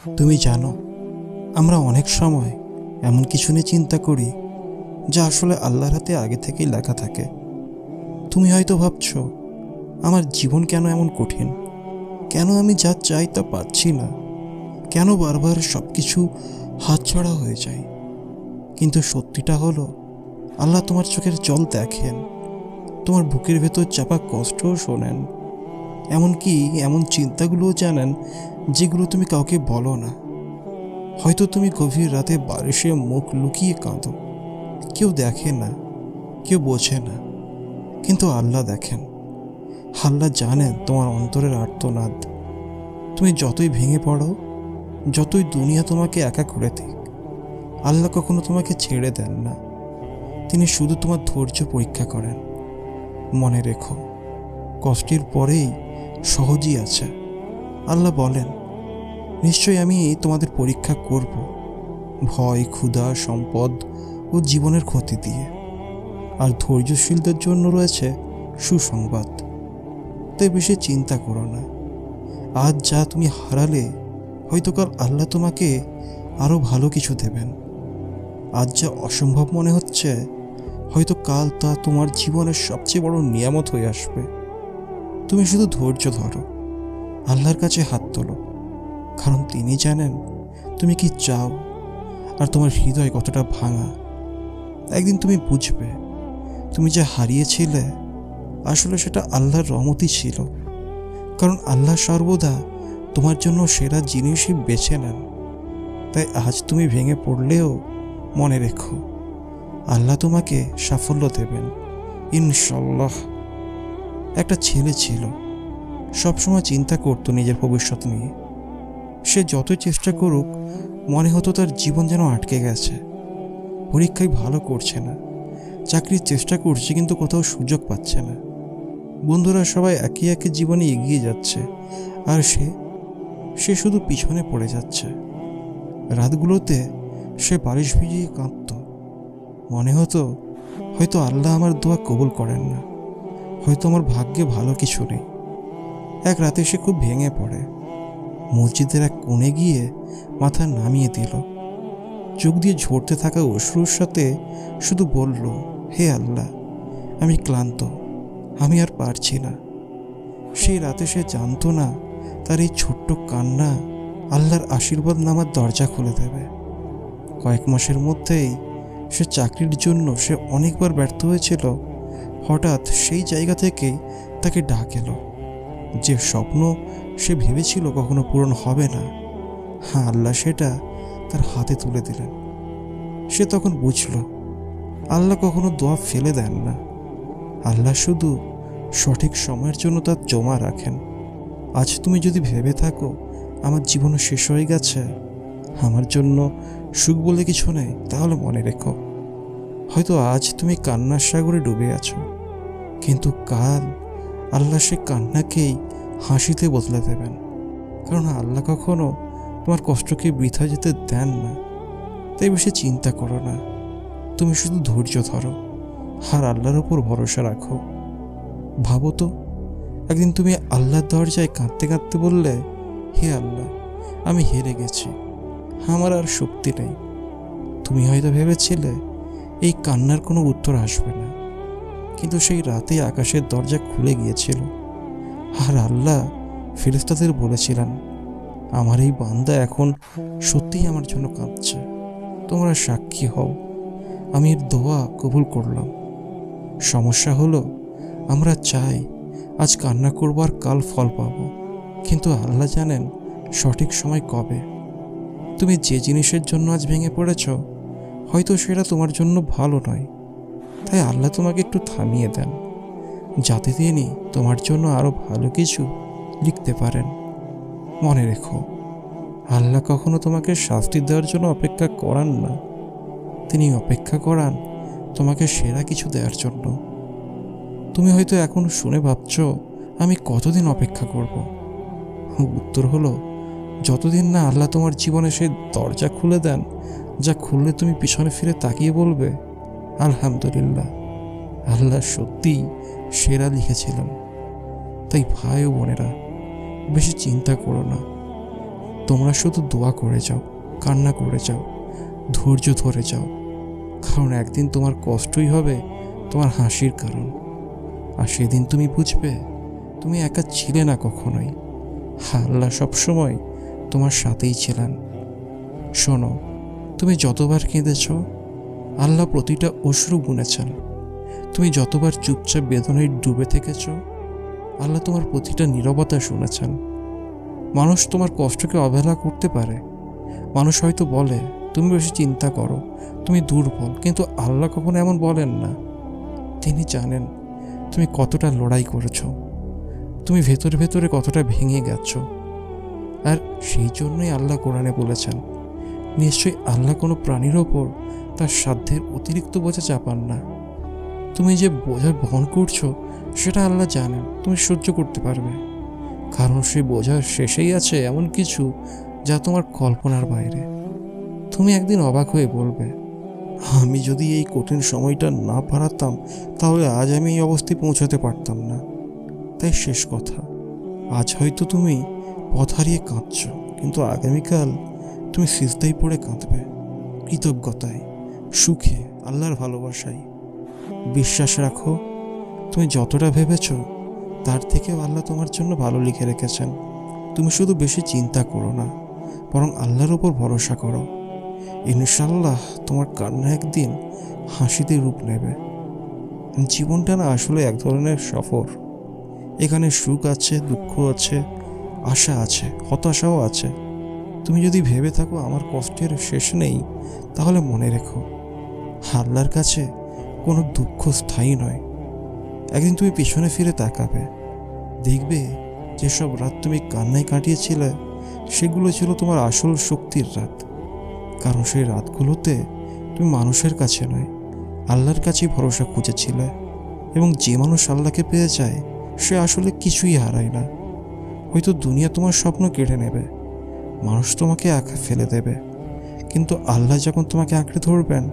তুমি জানো, আমরা অনেক সময় এমন কিছু নিয়ে চিন্তা করি যা আসলে আল্লাহর হাতে আগে থেকেই লেখা থাকে। তুমি হয়তো ভাবছো, আমার জীবন কেন এমন কঠিন, কেন আমি যা চাই তা পাচ্ছি না, কেন বারবার সব কিছু হাতছাড়া হয়ে যায়। কিন্তু সত্যিটা হলো, আল্লাহ তোমার চোখের জল দেখেন, তোমার বুকের ভেতর চাপা কষ্টও শোনেন, এমনকি এমন চিন্তাগুলোও জানেন যেগুলো তুমি কাউকে বলো না। হয়তো তুমি গভীর রাতে বারিশে মুখ লুকিয়ে কাঁদো, কেউ দেখে না, কেউ বোঝে না, কিন্তু আল্লাহ দেখেন। আল্লাহ জানেন তোমার অন্তরের আর্তনাদ। তুমি যতই ভেঙে পড়ো, যতই দুনিয়া তোমাকে একা করে দিক, আল্লাহ কখনো তোমাকে ছেড়ে দেন না। তিনি শুধু তোমার ধৈর্য পরীক্ষা করেন। মনে রেখো, কষ্টের পরেই সহজই আছে। আল্লাহ বলেন, নিশ্চয়ই আমি তোমাদের পরীক্ষা করব, ভয়, ক্ষুধা, সম্পদ ও জীবনের ক্ষতি দিয়ে। আর ধৈর্যশীলদের জন্য রয়েছে সুসংবাদ। তাই বেশি চিন্তা করো না। আজ যা তুমি হারালে, হয়তো কাল আল্লাহ তোমাকে আরও ভালো কিছু দেবেন। আজ যা অসম্ভব মনে হচ্ছে, হয়তো কাল তা তোমার জীবনের সবচেয়ে বড় নিয়ামত হয়ে আসবে। তুমি শুধু ধৈর্য ধরো, আল্লাহর কাছে হাত তোলো, কারণ তিনি জানেন তুমি কি চাও আর তোমার হৃদয় কতটা ভাঙা। একদিন তুমি বুঝবে, তুমি যা হারিয়েছিলে আসলে সেটা আল্লাহর রহমতই ছিল। কারণ আল্লাহ সর্বদা তোমার জন্য সেরা জিনিসই বেছে নেন। তাই আজ তুমি ভেঙে পড়লেও মনে রেখো, আল্লাহ তোমাকে সাফল্য দেবেন ইনশাল্লাহ। একটা ছেলে ছিল, সবসময় চিন্তা করতো নিজের ভবিষ্যৎ নিয়ে। সে যতই চেষ্টা করুক, মনে হতো তার জীবন যেন আটকে গেছে। পরীক্ষায় ভালো করছে না, চাকরির চেষ্টা করছে কিন্তু কোথাও সুযোগ পাচ্ছে না। বন্ধুরা সবাই একে একে জীবনে এগিয়ে যাচ্ছে, আর সে শুধু পিছনে পড়ে যাচ্ছে। রাতগুলোতে সে বালিশ ভিজিয়ে কাঁদত। মনে হতো, হয়তো আল্লাহ আমার দোয়া কবুল করেন না, হয়তো আমার ভাগ্যে ভালো কিছু নেই। এক রাতে সে খুব ভেঙে পড়ে। মসজিদের এক কোণে গিয়ে মাথা নামিয়ে দিল। চোখ দিয়ে ঝরতে থাকা অশ্রুর সাথে শুধু বলল, হে আল্লাহ, আমি ক্লান্ত, আমি আর পারছি না। সেই রাতে সে জানতো না, তার এই ছোট্ট কান্না আল্লাহর আশীর্বাদ নামার দরজা খুলে দেবে। কয়েক মাসের মধ্যেই সে চাকরির জন্য সে অনেকবার ব্যর্থ হয়েছিল। হঠাৎ সেই জায়গা থেকেই তাকে ডাক এলো। যে স্বপ্ন সে ভেবেছিল কখনো পূরণ হবে না, হ্যাঁ, আল্লাহ সেটা তার হাতে তুলে দিলেন। সে তখন বুঝল, আল্লাহ কখনো দোয়া ফেলে দেন না। আল্লাহ শুধু সঠিক সময়ের জন্য তা জমা রাখেন। আজ তুমি যদি ভেবে থাকো, আমার জীবন শেষ হয়ে গেছে, আমার জন্য সুখ বলে কিছু নেই, তাহলে মনে রেখো, হয়তো আজ তুমি কান্নার সাগরে ডুবে আছো, কিন্তু কাল আল্লাহ সে কান্নাকেই হাসিতে বদলে দেবেন। কারণ আল্লাহ কখনো তোমার কষ্টকে বৃথা যেতে দেন না। তাই বেশি চিন্তা করো না, তুমি শুধু ধৈর্য ধরো আর আল্লাহর উপর ভরসা রাখো। ভাবো তো, একদিন তুমি আল্লাহর দরজায় কাঁদতে কাঁদতে বললে, হে আল্লাহ, আমি হেরে গেছি, আমার আর শক্তি নেই। তুমি হয়তো ভেবেছিলে এই কান্নার কোনো উত্তর আসবে না, কিন্তু সেই রাতে আকাশের দরজা খুলে গিয়েছিল। আর আল্লাহ ফেরেশতাদের বলেছিলেন, আমার এই বান্দা এখন সত্যিই আমার জন্য কাঁদছে, তোমরা সাক্ষী হও, আমি এর দোয়া কবুল করলাম। সমস্যা হলো, আমরা চাই আজ কান্না করবো আর কাল ফল পাবো, কিন্তু আল্লাহ জানেন সঠিক সময় কবে। তুমি যে জিনিসের জন্য আজ ভেঙে পড়েছ, হয়তো সেটা তোমার জন্য ভালো নয়। তাই আল্লাহ তোমাকে একটু থামিয়ে দেন, যাতে তিনি তোমার জন্য আরো ভালো কিছু লিখতে পারেন। মনে রেখো, আল্লাহ কখনো তোমাকে শাস্তি দেওয়ার জন্য অপেক্ষা করান না, তিনি অপেক্ষা করান তোমাকে সেরা কিছু দেওয়ার জন্য। তুমি হয়তো এখন শুনে ভাবছ, আমি কতদিন অপেক্ষা করব? উত্তর হলো, যতদিন না আল্লাহ তোমার জীবনে সেই দরজা খুলে দেন, যা খুললে তুমি পিছনে ফিরে তাকিয়ে বলবে, আলহামদুলিল্লাহ, আল্লাহ সত্যিই সেরা লিখেছিলেন। তাই ভাই ও বোনেরা, বেশি চিন্তা করো না, তোমরা শুধু দোয়া করে যাও, কান্না করে যাও, ধৈর্য ধরে যাও, কারণ একদিন তোমার কষ্টই হবে তোমার হাসির কারণ। আর সেদিন তুমি বুঝবে তুমি একা ছিলে না কখনোই। আল্লাহ সবসময় তোমার সাথেই ছিলেন। শোনো, তুমি যতবার কেঁদেছ আল্লাহ প্রতিটা অশ্রু গুনেছেন। তুমি যতবার চুপচাপ বেদনায় ডুবে থেকেছ আল্লাহ তোমার প্রতিটা নীরবতা শুনেছেন। মানুষ তোমার কষ্টকে অবহেলা করতে পারে, মানুষ হয়তো বলে তুমি বেশি চিন্তা করো, তুমি দুর্বল, কিন্তু আল্লাহ কখনো এমন বলেন না। তিনি জানেন তুমি কতটা লড়াই করেছো, তুমি ভেতরে ভেতরে কতটা ভেঙে গেছো। আর সেই জন্যই আল্লাহ কোরআনে বলেছেন, নিশ্চয়ই আল্লাহ কোনো প্রাণীর ওপর তার সাধ্যের অতিরিক্ত বোঝা চাপান না। তুমি যে বোঝা বহন করছো সেটা আল্লাহ জানেন তুমি সহ্য করতে পারবে, কারণ সেই বোঝার শেষেই আছে এমন কিছু যা তোমার কল্পনার বাইরে। তুমি একদিন অবাক হয়ে বলবে, আমি যদি এই কঠিন সময়টা না পারাতাম তাহলে আজ আমি এই অবস্থায় পৌঁছাতে পারতাম না। তাই শেষ কথা, আজ হয়তো তুমি পথ হারিয়ে কাঁদছ, কিন্তু আগামীকাল তুমি সিজদায় পড়ে কাঁদবে, কৃতজ্ঞতায়, সুখে, আল্লাহর ভালোবাসায়। বিশ্বাস রাখো, তুমি যতটা ভেবেছ তার থেকেও আল্লাহ তোমার জন্য ভালো লিখে রেখেছেন। তুমি শুধু বেশি চিন্তা করো না, বরং আল্লাহর ওপর ভরসা করো। ইনশাল্লাহ তোমার কান্না একদিন হাসিতে রূপ নেবে। জীবনটা না আসলে এক ধরনের সফর। এখানে সুখ আছে, দুঃখ আছে, আশা আছে, হতাশাও আছে। তুমি যদি ভেবে থাকো আমার কষ্টের শেষ নেই, তাহলে মনে রেখো আল্লাহর কাছে কোনো দুঃখ স্থায়ী নয়। একদিন তুমি পিছনে ফিরে তাকাবে, দেখবে যেসব রাত তুমি কান্নায় কাটিয়েছিলে সেগুলো ছিল তোমার আসল শক্তির রাত। কারণ সেই রাতগুলোতে তুমি মানুষের কাছে নয়, আল্লাহর কাছেই ভরসা খুঁজেছিলে। এবং যে মানুষ আল্লাহকে পেয়ে যায় সে আসলে কিছুই হারায় না। হয়তো দুনিয়া তোমার স্বপ্ন কেড়ে নেবে, মানুষ তোমাকে একা ফেলে দেবে, কিন্তু আল্লাহ যখন তোমাকে আঁকড়ে ধরবেন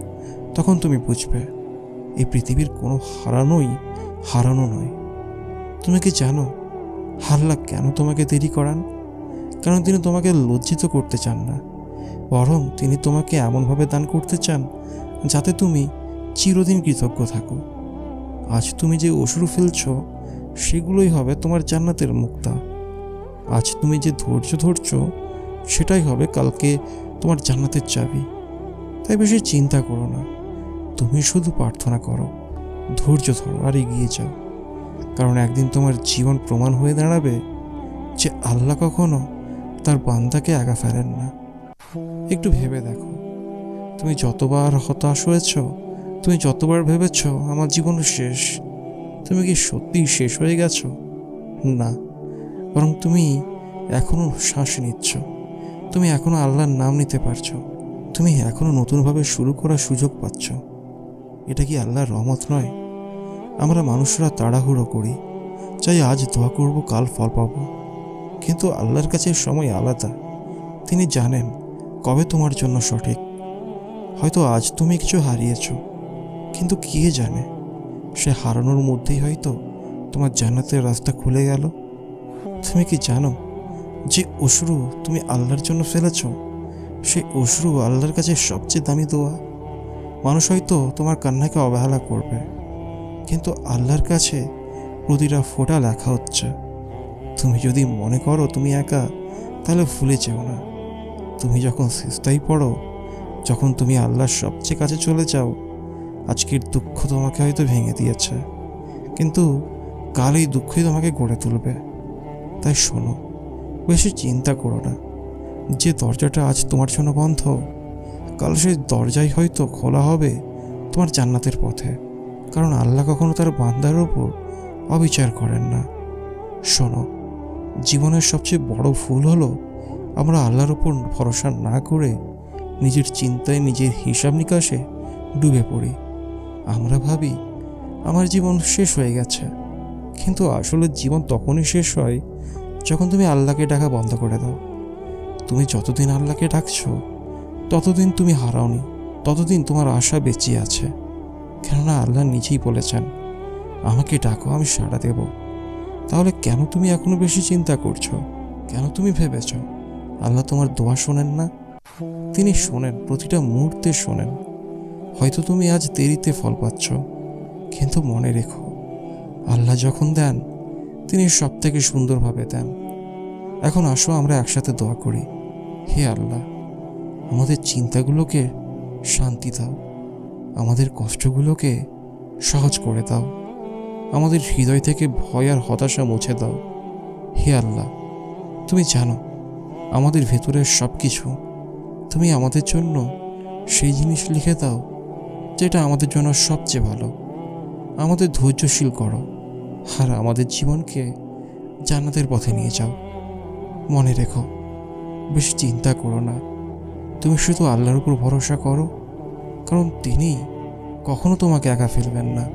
তখন তুমি বুঝবে এই পৃথিবীর কোনো হারানো নয়। তুমি কি জানো আল্লাহ কেন তোমাকে দেরি করান? কারণ তিনি তোমাকে লজ্জিত করতে চান না, বরং তিনি তোমাকে এমনভাবে দান করতে চান যাতে তুমি চিরদিন কৃতজ্ঞ থাকো। আজ তুমি যে অশ্রু ফেলছ সেগুলোই হবে তোমার জান্নাতের মুক্তা। আজ তুমি যে ধৈর্য ধরছ সেটাই হবে কালকে তোমার জান্নাতের চাবি। তাই বেশি চিন্তা করো না, তুমি শুধু প্রার্থনা করো, ধৈর্য ধরো আর এগিয়ে যাও। কারণ একদিন তোমার জীবন প্রমাণ হয়ে দাঁড়াবে যে আল্লাহ কখনো তার বান্দাকে একা ফেলেন না। একটু ভেবে দেখো, তুমি যতবার হতাশ হয়েছ, তুমি যতবার ভেবেছ আমার জীবন শেষ, তুমি কি সত্যিই শেষ হয়ে গেছো? না, বরং তুমি এখনো শ্বাস নিচ্ছ, তুমি এখনো আল্লাহর নাম নিতে পারছো, তুমি এখনো নতুনভাবে শুরু করার সুযোগ পাচ্ছ। এটা কি আল্লাহর রহমত নয়? আমরা মানুষরা তাড়াহুড়ো করি, চাই আজ দোয়া করব কাল ফল পাবো, কিন্তু আল্লাহর কাছে সময় আলাদা। তিনি জানেন কবে তোমার জন্য সঠিক। হয়তো আজ তুমি কিছু হারিয়েছ, কিন্তু কে জানে সে হারানোর মধ্যেই হয়তো তোমার জান্নাতের রাস্তা খুলে গেল। তুমি কি জানো যে অশ্রু তুমি আল্লাহর জন্য ফেলেছ, সেই অশ্রু আল্লাহর কাছে সবচেয়ে দামি দোয়া। মানুষ হয়তো তোমার কান্নাকে অবহেলা করবে, কিন্তু আল্লাহর কাছে প্রতিটা ফোঁটা লেখা হচ্ছে। তুমি যদি মনে করো তুমি একা, তাহলে ভুলে যেও না, তুমি যখন সিজদায় পড়ো, যখন তুমি আল্লাহর সবচেয়ে কাছে চলে যাও, আজকের দুঃখ তোমাকে হয়তো ভেঙে দিয়েছে, কিন্তু কাল এই দুঃখই তোমাকে গড়ে তুলবে। তাই শোনো, বেশি চিন্তা করো না। যে দরজাটা আজ তোমার জন্য বন্ধ, কাল সেই দরজাই হয়তো খোলা হবে তোমার জান্নাতের পথে। কারণ আল্লাহ কখনো তার বান্দার ওপর অবিচার করেন না। শোনো, জীবনের সবচেয়ে বড় ভুল হলো আমরা আল্লাহর ওপর ভরসা না করে নিজের চিন্তায়, নিজের হিসাব নিকাশে ডুবে পড়ি। আমরা ভাবি আমার জীবন শেষ হয়ে গেছে, কিন্তু আসলে জীবন তখনই শেষ হয় যখন তুমি আল্লাহকে ডাকা বন্ধ করে দাও। তুমি যতদিন আল্লাহকে ডাকছো ততদিন তুমি হারাওনি, ততদিন তোমার আশা বেঁচে আছে। কেননা আল্লাহ নিজেই বলেছেন, আমাকে ডাকো, আমি সাড়া দেব। তাহলে কেন তুমি এখনো বেশি চিন্তা করছো? কেন তুমি ভেবেছ আল্লাহ তোমার দোয়া শোনেন না? তিনি শোনেন, প্রতিটা মুহূর্তে শোনেন। হয়তো তুমি আজ দেরিতে ফল পাচ্ছ, কিন্তু মনে রেখো, আল্লাহ যখন দেন তিনি সব থেকে সুন্দরভাবে দেন। এখন আসো আমরা একসাথে দোয়া করি। হে আল্লাহ, আমাদের চিন্তাগুলোকে শান্তি দাও, আমাদের কষ্টগুলোকে সহজ করে দাও, আমাদের হৃদয় থেকে ভয় আর হতাশা মুছে দাও। হে আল্লাহ, তুমি জানো আমাদের ভেতরের সব কিছু। তুমি আমাদের জন্য সেই জিনিস লিখে দাও যেটা আমাদের জন্য সবচেয়ে ভালো। আমাদের ধৈর্যশীল করো, আর আমাদের জীবনকে জান্নাতের পথে নিয়ে যাও। মনে রেখো, বেশি চিন্তা করো না, তুমি শুধু আল্লাহর উপর ভরসা করো, কারণ তিনি কখনো তোমাকে একা ফেলবেন না।